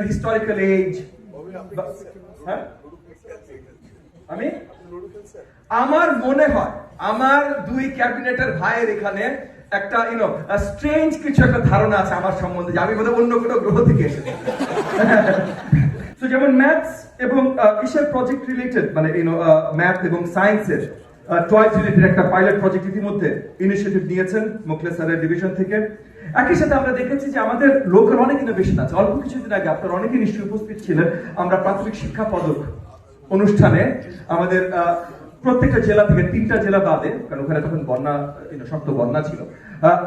historical age. হ্যাঁ আমি আমার মনে হয় আমার দুই ক্যাবিনেটের ভাইয়ের এখানে একটা স্ট্রেঞ্জ কিছু একটা ধারণা আছে আমার সম্বন্ধে, যে আমি বোধহয় অন্য কোনো গ্রহ থেকে এসেছি। তো যেমন ম্যাথস এবং কিসের প্রজেক্ট রিলেটেড, মানে ম্যাথ এবং সায়েন্সের টয়েস রিলেটেড একটা পাইলট প্রজেক্ট ইতিমধ্যে ইনিশিয়েটিভ নিয়েছেন মোখলেস স্যারের ডিভিশন থেকে। একই সাথে আমরা দেখেছি যে আমাদের লোকাল অনেক ইনোভেশন আছে। অল্প কিছুদিন আগে আপনারা অনেকে নিশ্চয়ই উপস্থিত ছিলেন আমরা প্রাথমিক শিক্ষা পদক অনুষ্ঠানে আমাদের প্রত্যেকটা জেলা থেকে 3টা জেলা বাদে, কারণ ওখানে তখন বন্যা শক্ত বন্যা ছিল,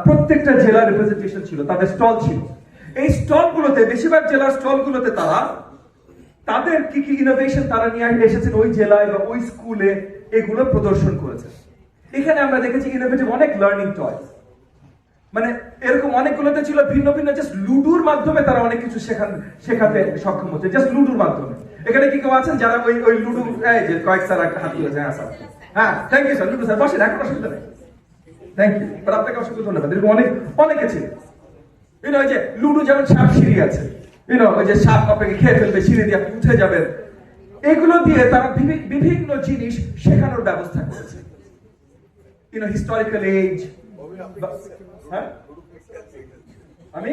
প্রত্যেকটা জেলা রিপ্রেজেন্টেশন ছিল, তাদের স্টল ছিল। এই স্টলগুলোতে বেশিরভাগ জেলার স্টলগুলোতে তারা তাদের কি কি ইনোভেশন তারা নিয়ে এসেছেন ওই জেলায় বা ওই স্কুলে, এগুলো প্রদর্শন করেছে। এখানে আমরা দেখেছি ইনোভেটিভ অনেক লার্নিং টয়স, মানে এরকম অনেকগুলোতে ছিল ভিন্ন ভিন্ন জাস্ট লুডুর মাধ্যমে তারা অনেক কিছু শেখাতে সক্ষম হচ্ছে, জাস্ট লুডুর মাধ্যমে। এখানে কি কেউ আছেন যারা ওই লুডু, এই যে কয়েক স্যার একটা হাত তুলেছে, হ্যাঁ স্যার, হ্যাঁ থ্যাংক ইউ স্যার, লুডু স্যার বসেন, এখন অসুবিধা নেই, থ্যাংক ইউ, বাট আপনাকে অসংখ্য ধন্যবাদ। এরকম অনেকে ছিল। ওই যে লুডু যেমন সাপ সিঁড়ি আছে, ওই যে সাপ আপনাকে খেয়ে ফেলবে, সিঁড়ি দিয়ে আপনি উঠে যাবেন, এগুলো দিয়ে তারা বিভিন্ন জিনিস শেখানোর ব্যবস্থা করেছে। Historical age. হ্যাঁ আমি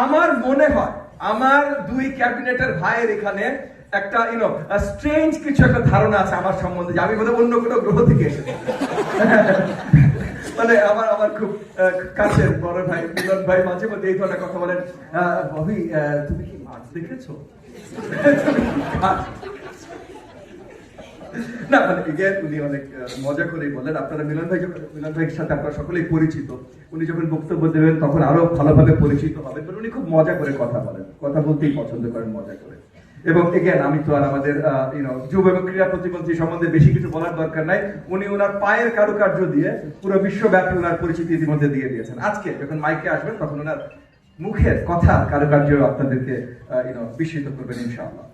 আমার মনে হয় আমার দুই ক্যাবিনেটের ভাইয়ের এখানে একটা স্ট্রেঞ্জ কিছু একটা ধারণা আছে আমার সম্বন্ধে, যে আমি বোধহয় অন্য কোনো গ্রহ থেকে এসেছি। মানে আমার খুব কাছের বড় ভাই মিলন ভাই মাঝে মধ্যে এই ধরনের কথা বলেন, ববি তুমি কি মার্স দেখেছো? না মানে উনি অনেক মজা করেই বলেন। আপনারা মিলন ভাইয়ের সাথে আপনারা সকলেই পরিচিত, উনি যখন বক্তব্য দেবেন তখন আরো ভালোভাবে পরিচিত হবেন। উনি খুব মজা করে কথা বলেন, কথা বলতেই পছন্দ করেন মজা করে। এবং আমি তো আর আমাদের যুব এবং ক্রীড়া প্রতিমন্ত্রী সম্বন্ধে বেশি কিছু বলার দরকার নাই। উনি ওনার পায়ের কারুকার্য দিয়ে পুরো বিশ্বব্যাপী ওনার পরিচিতি ইতিমধ্যে দিয়ে দিয়েছেন। আজকে যখন মাইকে আসবেন তখন ওনার মুখের কথা কারুকার্য আপনাদেরকে বিস্মিত করবেন ইনশাআল্লাহ।